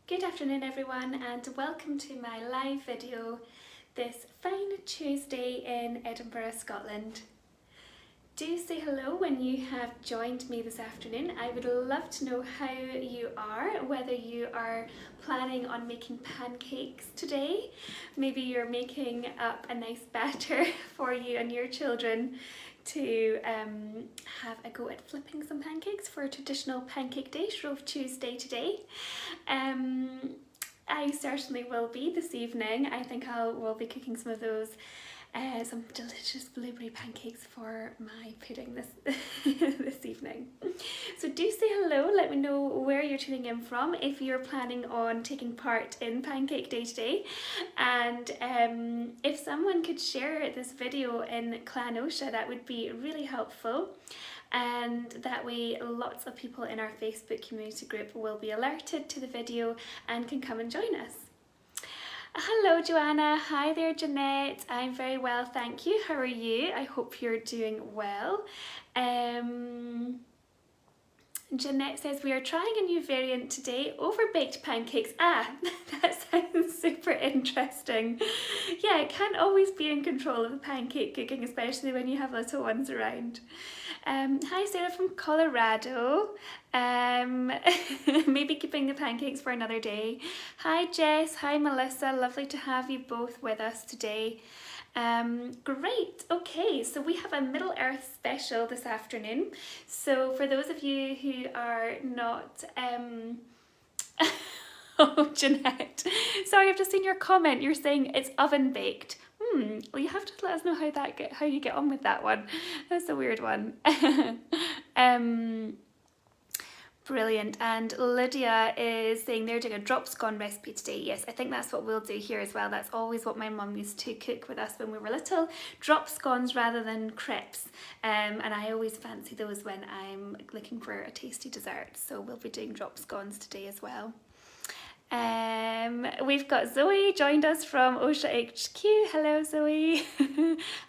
Good afternoon everyone and welcome to my live video this fine Tuesday in Edinburgh, Scotland. Do say hello when you have joined me this afternoon. I would love to know how you are, whether you are planning on making pancakes today. Maybe you're making up a nice batter for you and your children to have a go at flipping some pancakes for a traditional pancake day, Shrove Tuesday today. I certainly will be this evening. I think we'll be cooking some of those, some delicious blueberry pancakes for my pudding this evening. So do say hello, let me know where you're tuning in from, if you're planning on taking part in Pancake Day today, and if someone could share this video in Clan Oscha, that would be really helpful. And that way lots of people in our Facebook community group will be alerted to the video and can come and join us. Hello Joanna, hi there Jeanette, I'm very well thank you, how are you? I hope you're doing well. Jeanette says we are trying a new variant today, overbaked pancakes. Ah, that sounds super interesting. Yeah, it can't always be in control of the pancake cooking, especially when you have little ones around. Hi Sarah from Colorado. Maybe keeping the pancakes for another day. Hi Jess, hi Melissa, lovely to have you both with us today. Great, okay, so we have a Middle Earth special this afternoon. So for those of you who are not, oh Jeanette, sorry I've just seen your comment, you're saying it's oven baked. Well you have to let us know how you get on with that one. That's a weird one. Brilliant, and Lydia is saying they're doing a drop scone recipe today. Yes, I think that's what we'll do here as well. That's always what my mum used to cook with us when we were little, drop scones rather than crepes, and I always fancy those when I'm looking for a tasty dessert, so we'll be doing drop scones today as well. We've got Zoe joined us from Oscha HQ. Hello Zoe.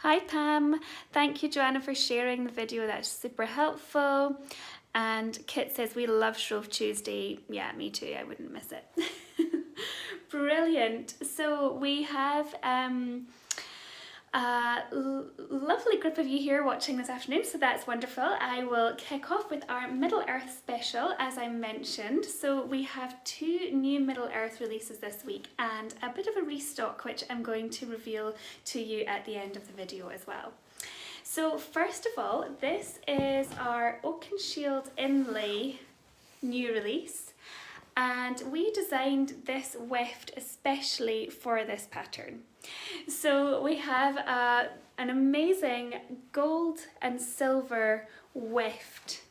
Hi Pam. Thank you Joanna for sharing the video, that's super helpful. And Kit says we love Shrove Tuesday. Yeah, me too, I wouldn't miss it. Brilliant. So we have a lovely group of you here watching this afternoon, so that's wonderful. I will kick off with our Middle Earth special, as I mentioned. So we have 2 new Middle Earth releases this week and a bit of a restock, which I'm going to reveal to you at the end of the video as well. So first of all, this is our Oakenshield Inlay new release, and we designed this weft especially for this pattern. So we have an amazing gold and silver weft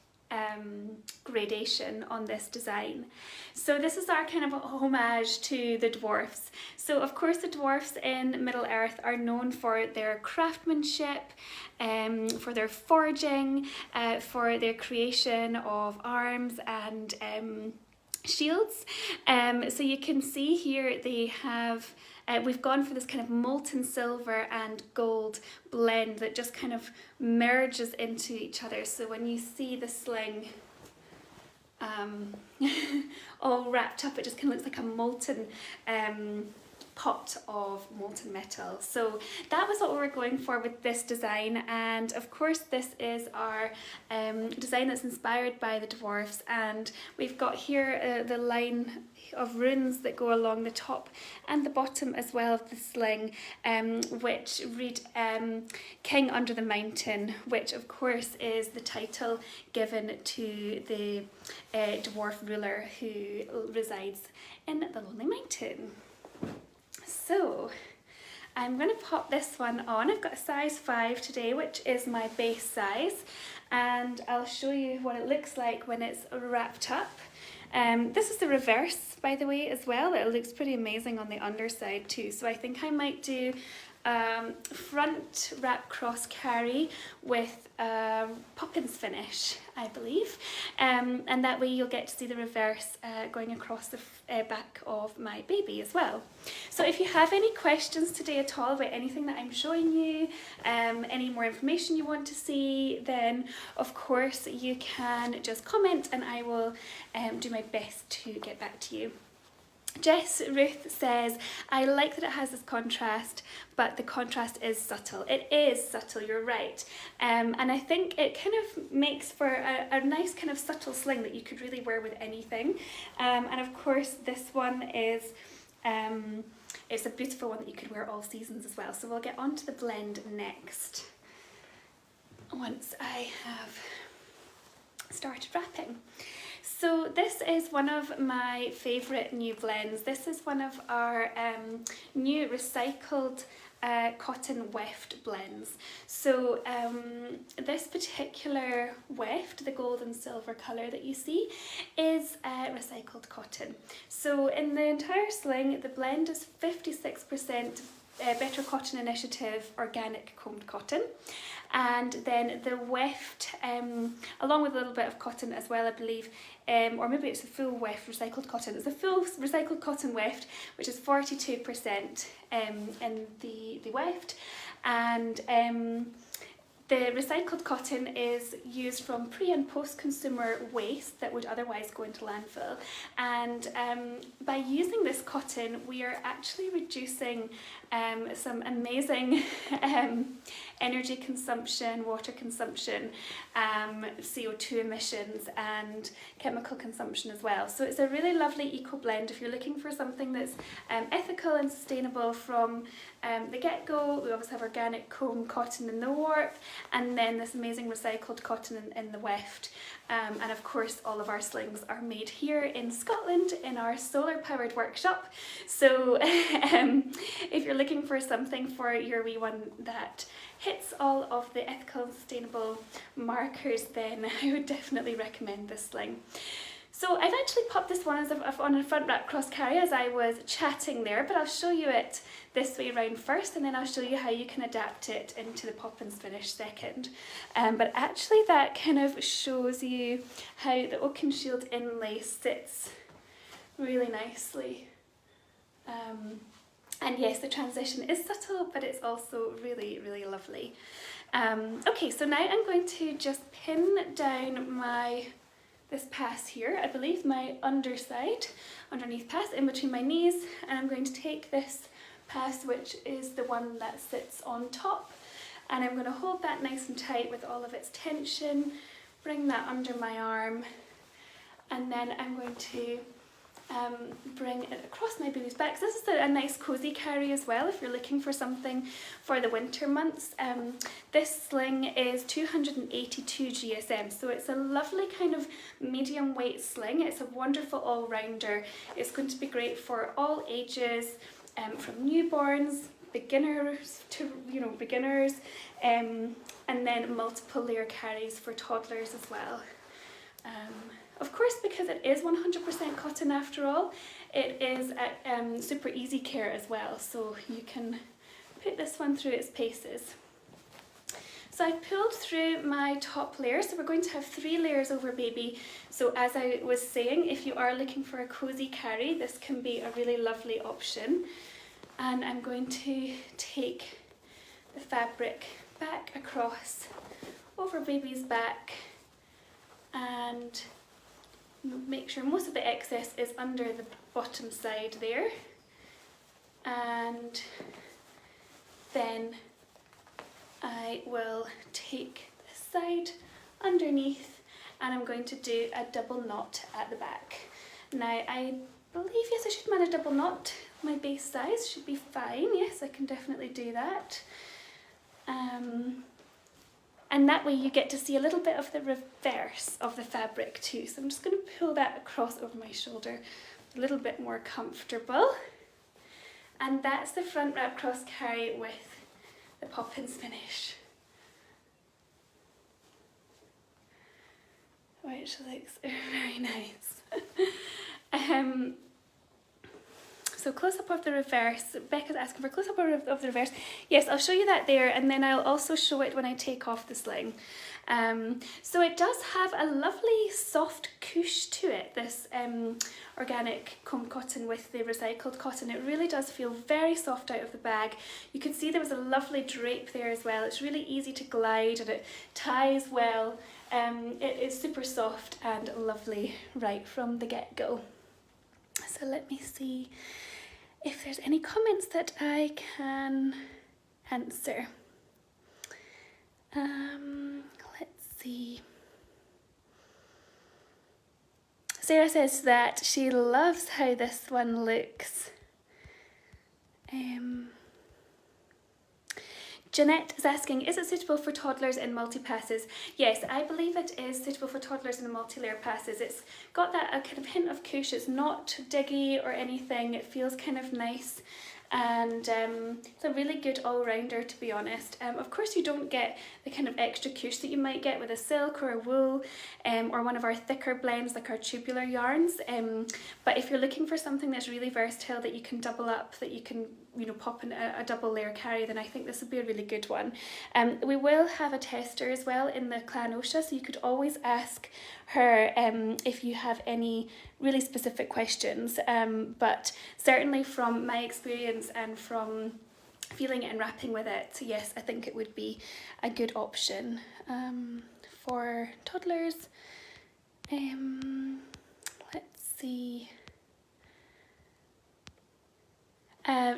gradation on this design. So this is our kind of a homage to the dwarfs. So of course the dwarfs in Middle Earth are known for their craftsmanship, for their forging, for their creation of arms and shields. So you can see here they have we've gone for this kind of molten silver and gold blend that just kind of merges into each other. So when you see the sling all wrapped up, it just kind of looks like a molten pot of molten metal. So that was what we were going for with this design, and of course this is our design that's inspired by the dwarfs, and we've got here the line of runes that go along the top and the bottom as well of the sling, which read King Under the Mountain, which of course is the title given to the dwarf ruler who resides in the Lonely Mountain. So I'm going to pop this one on. I've got a size 5 today, which is my base size, and I'll show you what it looks like when it's wrapped up. This is the reverse, by the way, as well. It looks pretty amazing on the underside too, so I think I might do front wrap cross carry with Poppins finish, I believe, and that way you'll get to see the reverse going across the back of my baby as well. So if you have any questions today at all about anything that I'm showing you, any more information you want to see, then of course you can just comment and I will do my best to get back to you. Jess Ruth says, I like that it has this contrast, but the contrast is subtle. It is subtle, you're right. And I think it kind of makes for a nice kind of subtle sling that you could really wear with anything. And of course this one is, it's a beautiful one that you could wear all seasons as well. So we'll get on to the blend next, once I have started wrapping. So this is one of my favourite new blends. This is one of our new recycled cotton weft blends. So this particular weft, the gold and silver colour that you see, is recycled cotton. So in the entire sling, the blend is 56% Better Cotton Initiative organic combed cotton, and then the weft, along with a little bit of cotton as well, I believe, or maybe it's a full weft recycled cotton. It's a full recycled cotton weft, which is 42% in the weft, and the recycled cotton is used from pre and post consumer waste that would otherwise go into landfill, and by using this cotton we are actually reducing some amazing energy consumption, water consumption, CO2 emissions and chemical consumption as well. So it's a really lovely eco blend if you're looking for something that's ethical and sustainable from the get-go. We always have organic comb cotton in the warp, and then this amazing recycled cotton in the weft. And of course all of our slings are made here in Scotland in our solar powered workshop. So if you're looking for something for your wee one that hits all of the ethical and sustainable markers, then I would definitely recommend this sling. So I've actually popped this one on a front wrap cross carry as I was chatting there, but I'll show you it this way around first, and then I'll show you how you can adapt it into the pop and finish second. But actually that kind of shows you how the Oakenshield Inlay sits really nicely. And yes, the transition is subtle, but it's also really, really lovely. Okay, so now I'm going to just pin down this pass here, I believe my underneath pass in between my knees, and I'm going to take this pass, which is the one that sits on top, and I'm going to hold that nice and tight with all of its tension, bring that under my arm, and then I'm going to bring it across my baby's back. So this is a nice cozy carry as well if you're looking for something for the winter months. This sling is 282 GSM, so it's a lovely kind of medium weight sling. It's a wonderful all-rounder. It's going to be great for all ages, from newborns, beginners to beginners, and then multiple layer carries for toddlers as well. Of course, because it is 100% cotton after all, it is super easy care as well, so you can put this one through its paces. So I've pulled through my top layer, so we're going to have 3 layers over baby. So as I was saying, if you are looking for a cozy carry, this can be a really lovely option. And I'm going to take the fabric back across over baby's back and make sure most of the excess is under the bottom side there, and then I will take this side underneath and I'm going to do a double knot at the back. Now I believe, yes, I should manage a double knot. My base size should be fine. Yes, I can definitely do that. And that way you get to see a little bit of the reverse of the fabric too. So I'm just going to pull that across over my shoulder, a little bit more comfortable. And that's the front wrap cross carry with the pop-ins finish, which looks very nice. So close up of the reverse. Becca's asking for close up of the reverse. Yes, I'll show you that there, and then I'll also show it when I take off the sling. So it does have a lovely soft couche to it, this organic comb cotton with the recycled cotton. It really does feel very soft out of the bag. You can see there was a lovely drape there as well. It's really easy to glide and it ties well. It is super soft and lovely right from the get-go. So So let me see if there's any comments that I can answer. Let's see. Sarah says that she loves how this one looks. Jeanette is asking, is it suitable for toddlers in multi-passes? Yes, I believe it is suitable for toddlers in multi-layer passes. It's got that a kind of hint of cush. It's not diggy or anything. It feels kind of nice. And it's a really good all-rounder, to be honest. Of course you don't get the kind of extra cush that you might get with a silk or a wool or one of our thicker blends like our tubular yarns, but if you're looking for something that's really versatile that you can double up, that you can pop in a double layer carry, then I think this would be a really good one. We will have a tester as well in the clan Oscha, so you could always ask her if you have any really specific questions, but certainly from my experience and from feeling it and wrapping with it, yes, I think it would be a good option for toddlers. Let's see.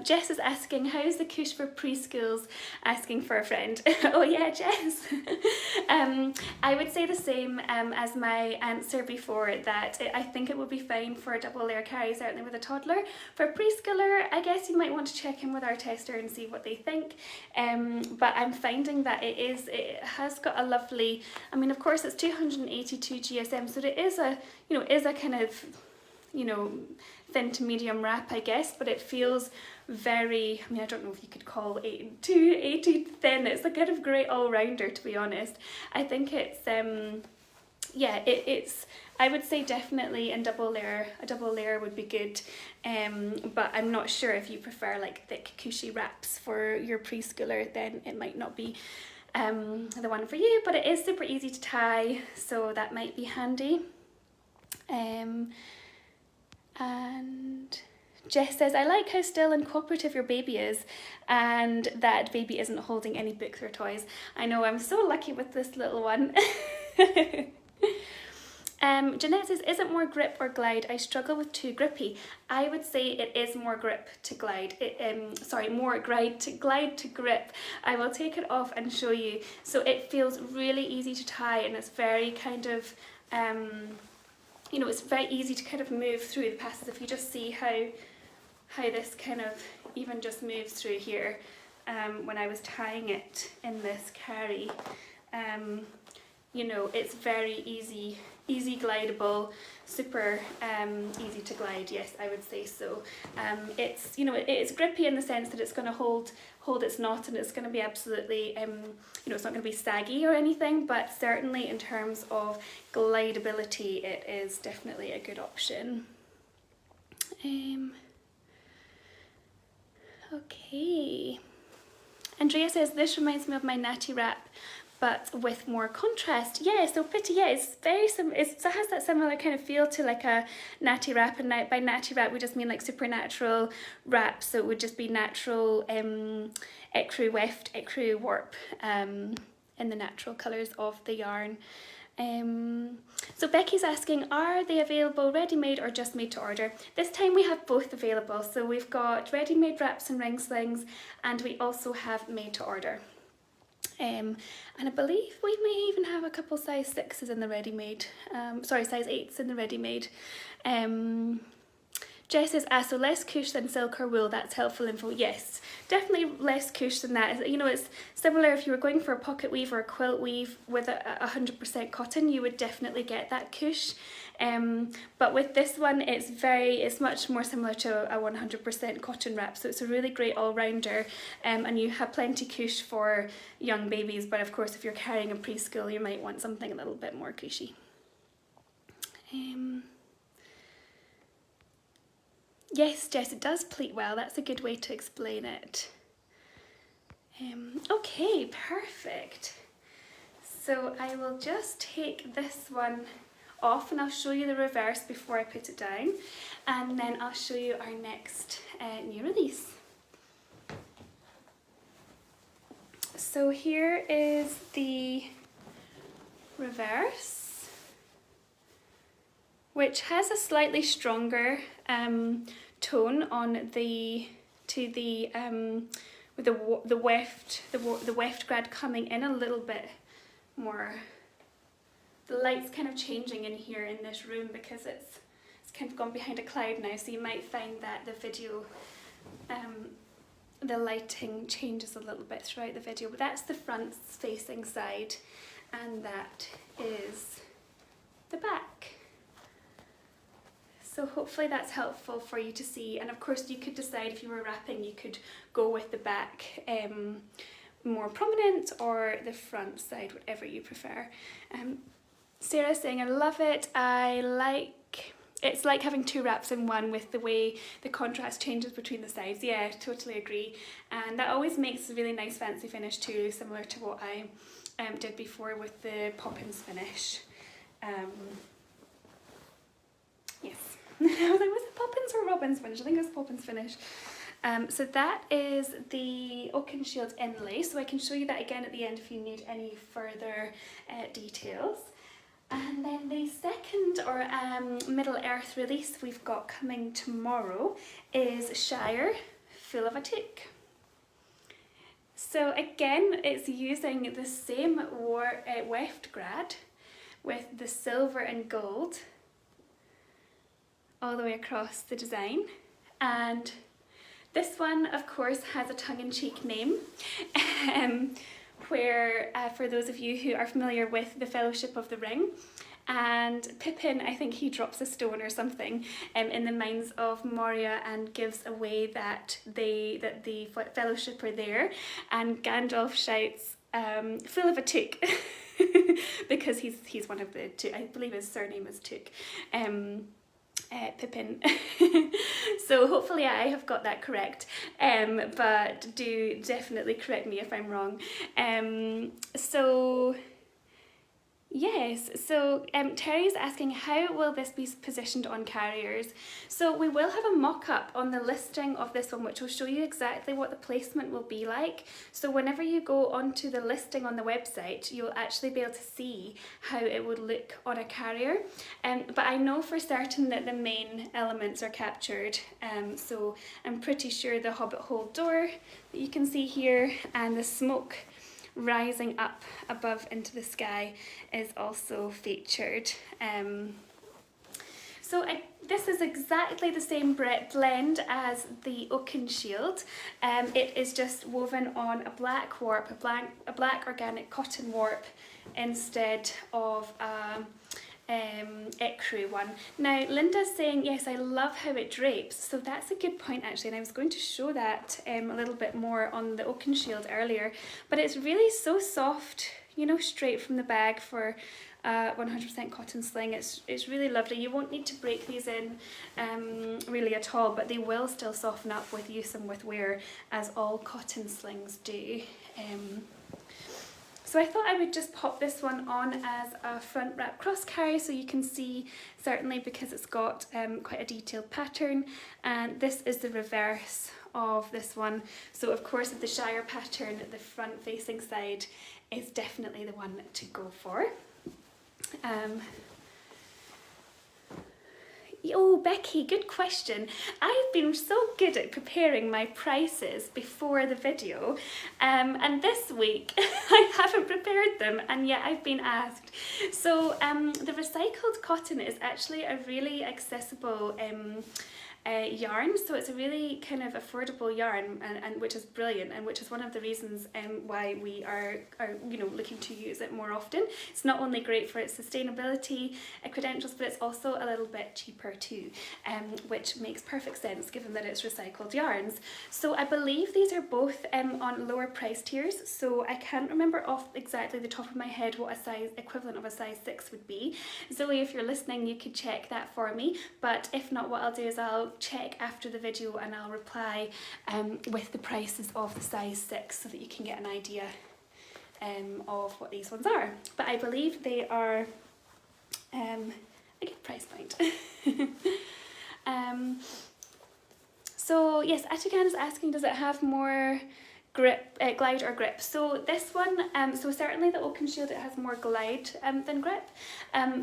Jess is asking, how's the cush for preschools? Asking for a friend. Oh yeah, Jess. I would say the same as my answer before, that I think it would be fine for a double layer carry, certainly with a toddler. For a preschooler, I guess you might want to check in with our tester and see what they think. But I'm finding that it has got a lovely, I mean, of course it's 282 GSM, so it is a, is a kind of, thin to medium wrap, I guess, but it feels very, I mean, I don't know if you could call 280 thin. It's a kind of great all-rounder, to be honest. I think it's, yeah, it's, I would say definitely a double layer would be good, but I'm not sure if you prefer like thick cushy wraps for your preschooler, then it might not be the one for you, but it is super easy to tie, so that might be handy. And Jess says, I like how still and cooperative your baby is, and that baby isn't holding any books or toys. I know, I'm so lucky with this little one. Jeanette says, is it more grip or glide? I struggle with too grippy. I would say it is more grip to glide. More glide to grip. I will take it off and show you. So it feels really easy to tie, and it's very kind of, it's very easy to kind of move through the passes. If you just see how this kind of even just moves through here, when I was tying it in this carry, it's very easy glidable, super easy to glide. Yes, I would say so. It's it's grippy in the sense that it's going to hold its knot, and it's going to be absolutely it's not going to be saggy or anything, but certainly in terms of glidability it is definitely a good option. Okay, Andrea says, this reminds me of my natty wrap but with more contrast. Yeah, so pretty. Yeah, it's very it has that similar kind of feel to like a natty wrap, and by natty wrap we just mean like supernatural wrap, so it would just be natural ecru weft, ecru warp in the natural colours of the yarn. So Becky's asking, are they available ready-made or just made to order? This time we have both available, so we've got ready-made wraps and ring slings, and we also have made to order. And I believe we may even have a couple size 6s in the ready-made, size 8s in the ready-made. Jess says, so less cush than silk or wool, that's helpful info. Yes, definitely less cush than that. It's similar if you were going for a pocket weave or a quilt weave with 100% cotton, you would definitely get that cush. But with this one, it's much more similar to a 100% cotton wrap, so it's a really great all-rounder, and you have plenty cush for young babies, but of course if you're carrying a preschool you might want something a little bit more cushy. Yes, Jess, it does pleat well. That's a good way to explain it. Okay, perfect. So I will just take this one off and I'll show you the reverse before I put it down, and then I'll show you our next new release. So here is the reverse. which has a slightly stronger tone on the with the weft grad coming in a little bit more. The light's kind of changing in here in this room because it's kind of gone behind a cloud now, so you might find that the video, the lighting changes a little bit throughout the video, but that's the front facing side and that is the back. So hopefully that's helpful for you to see, and of course you could decide if you were wrapping, you could go with the back more prominent or the front side, whatever you prefer. Sarah's saying, I love it. It's like having two wraps in one with the way the contrast changes between the sides. Yeah, totally agree. And that always makes a really nice fancy finish too, similar to what I did before with the Poppins finish. Yes. I was like, was it Poppins or Robin's finish? I think it was Poppins finish. So that is the Oakenshield Inlay. So I can show you that again at the end if you need any further details. And then the second or Middle Earth release we've got coming tomorrow is Shire, Full of a Took. So again, it's using the same weft grad with the silver and gold all the way across the design. And this one, of course, has a tongue-in-cheek name. Where, for those of you who are familiar with the Fellowship of the Ring, and Pippin, I think he drops a stone or something in the mines of Moria and gives away that the Fellowship are there, and Gandalf shouts, "Full of a Took," because he's one of the two. I believe his surname is Took. Pippin. So hopefully I have got that correct, but do definitely correct me if I'm wrong. So yes, so Terry's asking, how will this be positioned on carriers? So we will have a mock-up on the listing of this one, which will show you exactly what the placement will be like. So whenever you go onto the listing on the website, you'll actually be able to see how it would look on a carrier. But I know for certain that the main elements are captured. So I'm pretty sure the Hobbit Hole door that you can see here and the smoke rising up above into the sky is also featured. This is exactly the same blend as the Oakenshield. It is just woven on a black warp, a black organic cotton warp instead of ecru one. Now Linda's saying, yes, I love how it drapes, so that's a good point actually, and I was going to show that a little bit more on the Oakenshield earlier, but it's really so soft, you know, straight from the bag for 100% cotton sling. It's really lovely. You won't need to break these in really at all, but they will still soften up with use and with wear, as all cotton slings do. So I thought I would just pop this one on as a front wrap cross carry so you can see, certainly because it's got quite a detailed pattern, and this is the reverse of this one. So of course the Shire pattern, the front facing side, is definitely the one to go for. Oh, Becky, good question. I've been so good at preparing my prices before the video, and this week I haven't prepared them, and yet I've been asked. So the recycled cotton is actually a really accessible yarn, so it's a really kind of affordable yarn, and which is brilliant, and which is one of the reasons why we are looking to use it more often. It's not only great for its sustainability credentials, but it's also a little bit cheaper too, which makes perfect sense given that it's recycled yarns. So I believe these are both on lower price tiers, so I can't remember off exactly the top of my head what a size equivalent of a size 6 would be. Zoe, if you're listening, you could check that for me, but if not, what I'll do is I'll check after the video and I'll reply with the prices of the size 6 so that you can get an idea of what these ones are. But I believe they are a good price point. So yes, Atigan is asking, does it have more grip, glide or grip. So this one, so certainly the Oakenshield, it has more glide than grip.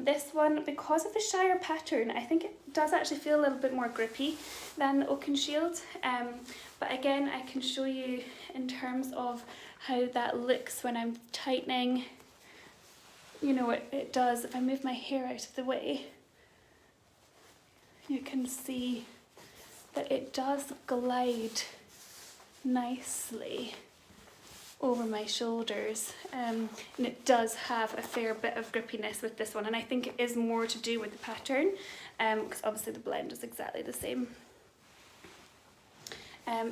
This one, because of the Shire pattern, I think it does actually feel a little bit more grippy than the Oakenshield. But again, I can show you in terms of how that looks when I'm tightening. You know, it does, if I move my hair out of the way, you can see that it does glide nicely over my shoulders, and it does have a fair bit of grippiness with this one, and I think it is more to do with the pattern, because obviously the blend is exactly the same.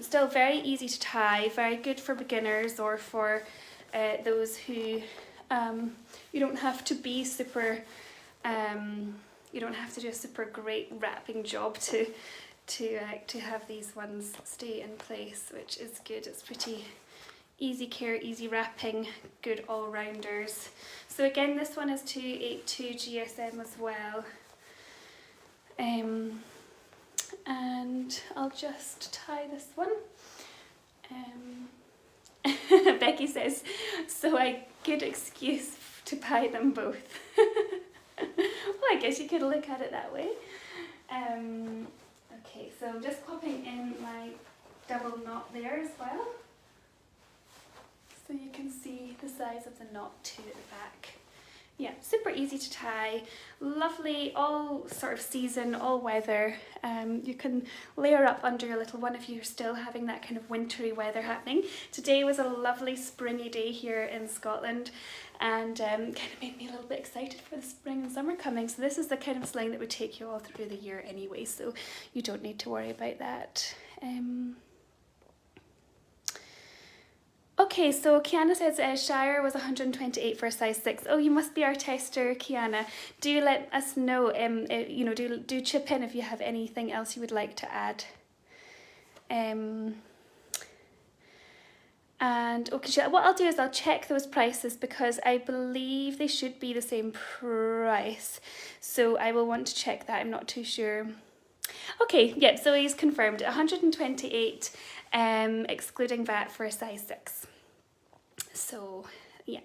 Still very easy to tie, very good for beginners or for those who you don't have to be super, you don't have to do a super great wrapping job to have these ones stay in place, which is good. It's pretty easy care, easy wrapping, good all-rounders. So again, this one is 282 GSM as well. And I'll just tie this one. Becky says, so a good excuse to buy them both. Well, I guess you could look at it that way. Okay, so I'm just popping in my double knot there as well, so you can see the size of the knot too at the back. Yeah, super easy to tie, lovely, all sort of season, all weather. You can layer up under your little one if you're still having that kind of wintry weather happening. Today was a lovely springy day here in Scotland, and kind of made me a little bit excited for the spring and summer coming. So this is the kind of sling that would take you all through the year anyway, so you don't need to worry about that. Okay, so Kiana says Shire was 128 for a size 6. Oh, you must be our tester, Kiana. Do let us know, you know, do chip in if you have anything else you would like to add. And okay, what I'll do is I'll check those prices, because I believe they should be the same price. So I will want to check that, I'm not too sure. Okay, yep, so he's confirmed 128 excluding VAT for a size 6. So yeah.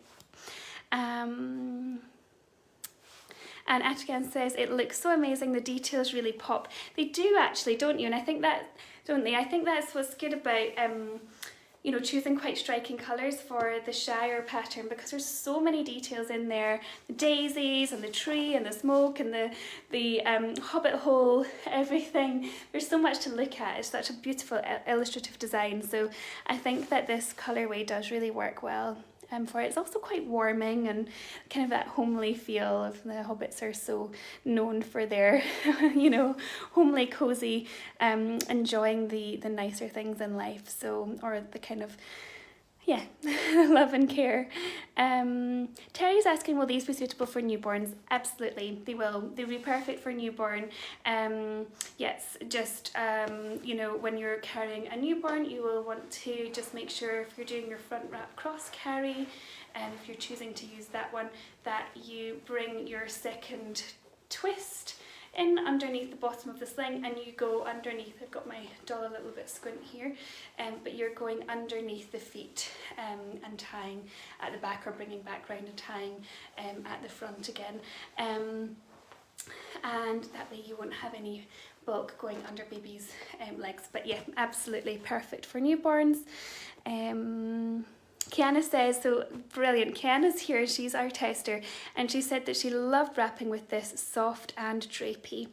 And Atigan says it looks so amazing, the details really pop. They do actually, don't you? And I think that, don't they? I think that's what's good about you know, choosing quite striking colours for the Shire pattern, because there's so many details in there. The daisies and the tree and the smoke and the hobbit hole, everything. There's so much to look at. It's such a beautiful illustrative design. So I think that this colourway does really work well for it. It's also quite warming and kind of that homely feel of the hobbits are so known for their, you know, homely, cosy, enjoying the nicer things in life. So, or the kind of, yeah, love and care. Terry's asking, will these be suitable for newborns? Absolutely, they will. They'll be perfect for newborn. Yes, just, you know, when you're carrying a newborn, you will want to just make sure, if you're doing your front wrap cross carry, and if you're choosing to use that one, that you bring your second twist in underneath the bottom of the sling, and you go underneath. I've got my doll a little bit squint here, but you're going underneath the feet and tying at the back, or bringing back round and tying at the front again, and that way you won't have any bulk going under baby's legs. But yeah, absolutely perfect for newborns. Kiana says, so brilliant, Kiana's here, she's our tester, and she said that she loved wrapping with this, soft and drapey,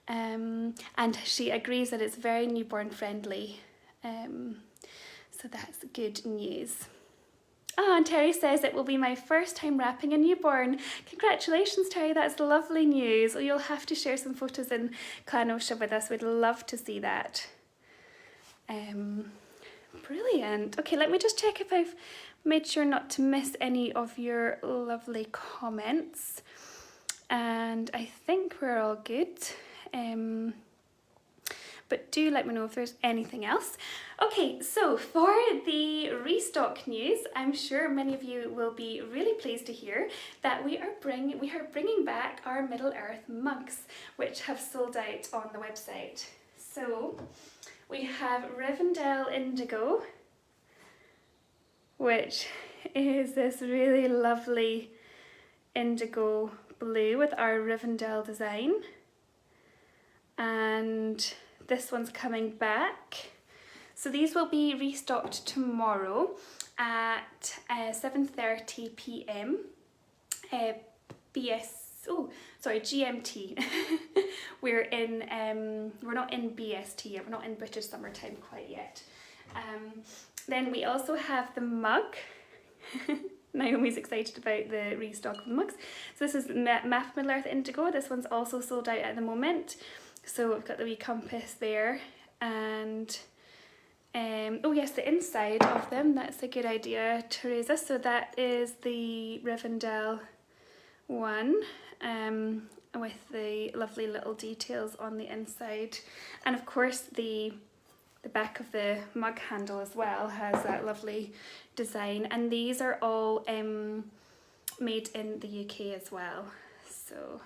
and she agrees that it's very newborn friendly, so that's good news. Oh, and Terry says it will be my first time wrapping a newborn. Congratulations, Terry, that's lovely news. Oh, you'll have to share some photos in Clan Oscha with us, we'd love to see that. Brilliant. Okay, let me just check if I've made sure not to miss any of your lovely comments. And I think we're all good. But do let me know if there's anything else. Okay, so for the restock news, I'm sure many of you will be really pleased to hear that we are bringing back our Middle-earth mugs, which have sold out on the website. So we have Rivendell Indigo, which is this really lovely indigo blue with our Rivendell design. And this one's coming back. So these will be restocked tomorrow at 7:30 p.m. GMT. We're not in BST yet, we're not in British summertime quite yet. Then we also have the mug. Naomi's excited about the restock of the mugs. So this is MAF Middle Earth Indigo. This one's also sold out at the moment. So we've got the wee compass there, and oh yes, the inside of them, that's a good idea, Teresa. So that is the Rivendell one, with the lovely little details on the inside, and of course the back of the mug handle as well has that lovely design, and these are all made in the UK as well. So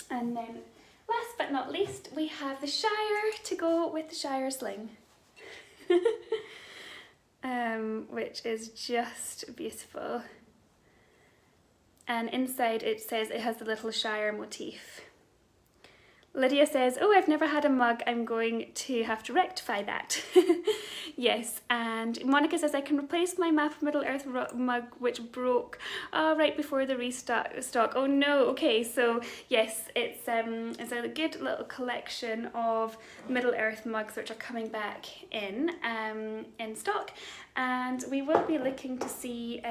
and then last but not least, we have the Shire to go with the Shire sling. Which is just beautiful. And inside it says it has the little Shire motif. Lydia says, oh, I've never had a mug, I'm going to have to rectify that. Yes, and Monica says, I can replace my Map of Middle Earth mug which broke right before the restock. Oh no, okay, so yes, it's a good little collection of Middle Earth mugs which are coming back in stock, and we will be looking to see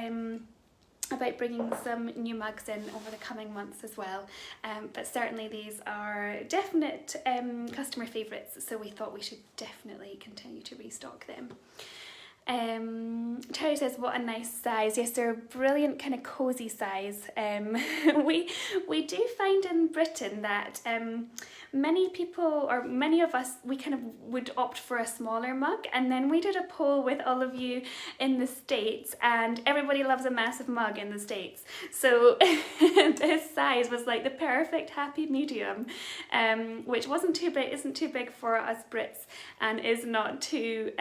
about bringing some new mugs in over the coming months as well, but certainly these are definite customer favourites, so we thought we should definitely continue to restock them. Terry says, what a nice size. Yes, they're a brilliant kind of cosy size. We do find in Britain that many people, or many of us, we kind of would opt for a smaller mug, and then we did a poll with all of you in the States, and everybody loves a massive mug in the States. So this size was like the perfect happy medium, which wasn't too big, isn't too big for us Brits, and is not too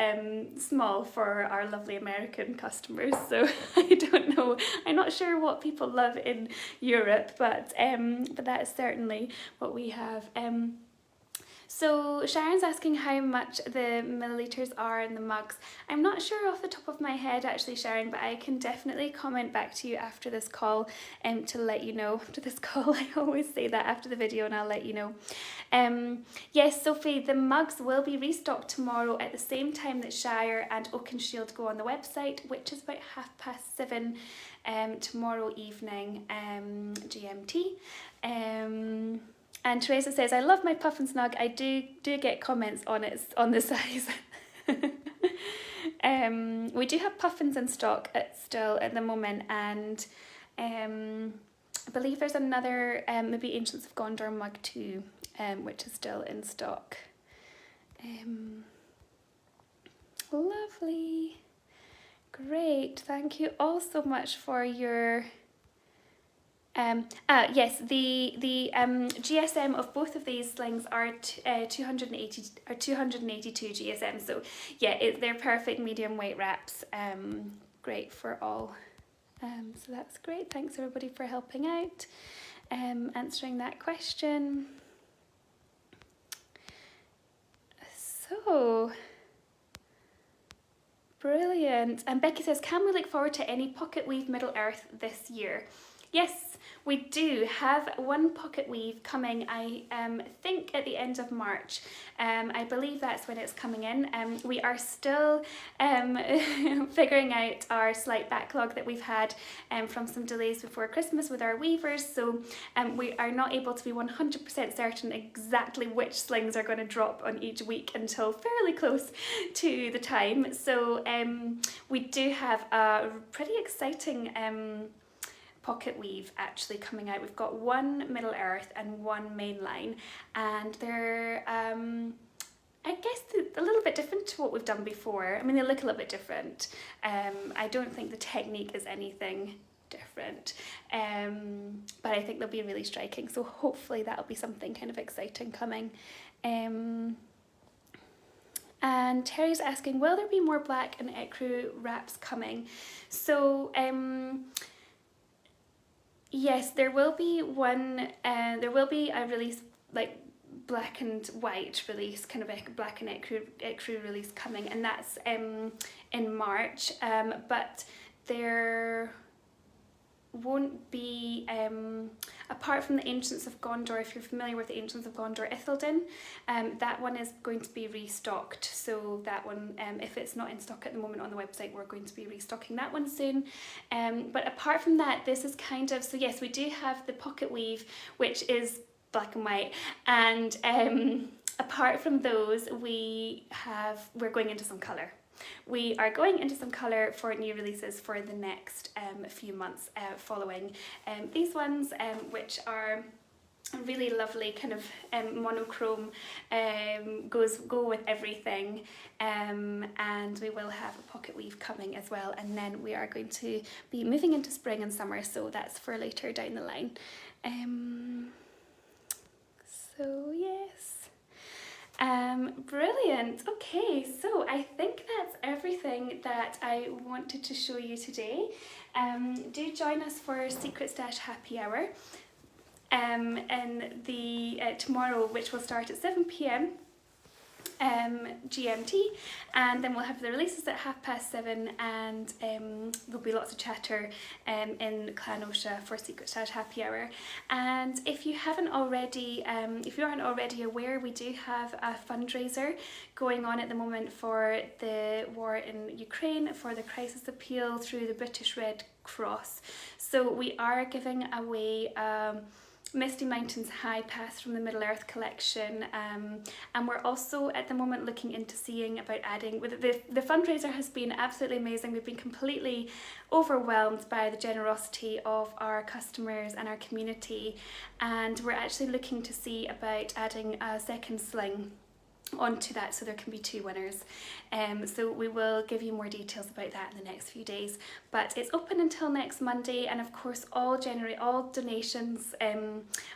small for our lovely American customers. So I don't know, I'm not sure what people love in Europe, but that is certainly what we have. So Sharon's asking how much the millilitres are in the mugs. I'm not sure off the top of my head actually, Sharon, but I can definitely comment back to you after this call to let you know. After this call, I always say that after the video, and I'll let you know. Yes, Sophie, the mugs will be restocked tomorrow at the same time that Shire and Oakenshield go on the website, which is about 7:30 tomorrow evening GMT. And Teresa says, I love my Puff and Snug. I do get comments on it, on the size. We do have puffins in stock still at the moment, and I believe there's another maybe Ancients of Gondor mug too, which is still in stock. Lovely. Great. Thank you all so much for your... yes, the GSM of both of these slings are 282 GSM. So yeah, they're perfect medium weight wraps. Great for all. So that's great. Thanks everybody for helping out, answering that question. So brilliant. And Becky says, can we look forward to any pocket weave Middle Earth this year? Yes, we do have one pocket weave coming, I think at the end of March. I believe that's when it's coming in. We are still figuring out our slight backlog that we've had from some delays before Christmas with our weavers, so we are not able to be 100% certain exactly which slings are going to drop on each week until fairly close to the time. So we do have a pretty exciting pocket weave actually coming out. We've got one Middle Earth and one mainline, and they're I guess a little bit different to what we've done before. I mean, they look a little bit different. I don't think the technique is anything different, but I think they'll be really striking, so hopefully that'll be something kind of exciting coming. And Terry's asking, will there be more black and ecru wraps coming? So yes, there will be one. There will be a release, like black and white release, kind of a black and ecru release coming, and that's in March. But there won't be, apart from the Ancients of Gondor, if you're familiar with the Ancients of Gondor Ithilden, that one is going to be restocked. So that one, if it's not in stock at the moment on the website, we're going to be restocking that one soon. But apart from that, this is kind of, so yes, we do have the pocket weave, which is black and white, and apart from those, we're going into some colour. We are going into some colour for new releases for the next few months following these ones, which are really lovely kind of monochrome, go with everything, and we will have a pocket weave coming as well, and then we are going to be moving into spring and summer, so that's for later down the line. So yes. Brilliant. Okay, so I think that's everything that I wanted to show you today. Do join us for Secret Stash Happy Hour in the tomorrow, which will start at 7 p.m. GMT, and then we'll have the releases at 7:30, and there'll be lots of chatter in Clan Oscha for Secret Stash Happy Hour. And if you haven't already, if you aren't already aware, we do have a fundraiser going on at the moment for the war in Ukraine, for the crisis appeal through the British Red Cross. So we are giving away Misty Mountains High Pass from the Middle Earth collection, and we're also at the moment looking into seeing about adding, the fundraiser has been absolutely amazing. We've been completely overwhelmed by the generosity of our customers and our community, and we're actually looking to see about adding a second sling onto that, so there can be 2 winners. So we will give you more details about that in the next few days, but it's open until next Monday, and of course all donations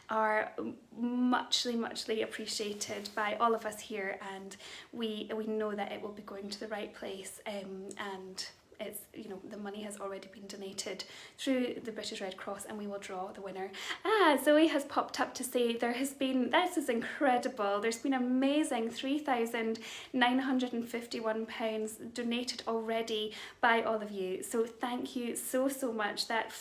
are muchly appreciated by all of us here, and we know that it will be going to the right place, and it's, you know, the money has already been donated through the British Red Cross, and we will draw the winner. Zoe has popped up to say this is incredible, there's been amazing £3,951 donated already by all of you, so thank you so much. That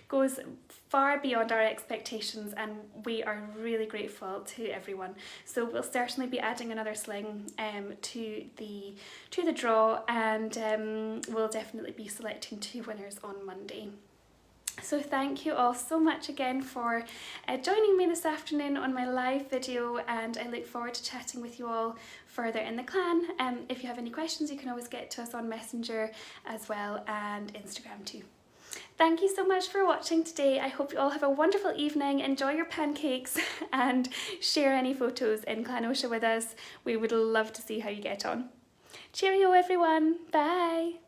goes far beyond our expectations, and we are really grateful to everyone. So we'll certainly be adding another sling to the draw, and we'll definitely be selecting 2 winners on Monday. So thank you all so much again for joining me this afternoon on my live video, and I look forward to chatting with you all further in the clan. If you have any questions, you can always get to us on Messenger as well, and Instagram too. Thank you so much for watching today. I hope you all have a wonderful evening. Enjoy your pancakes and share any photos in Clan Oscha with us. We would love to see how you get on. Cheerio everyone. Bye.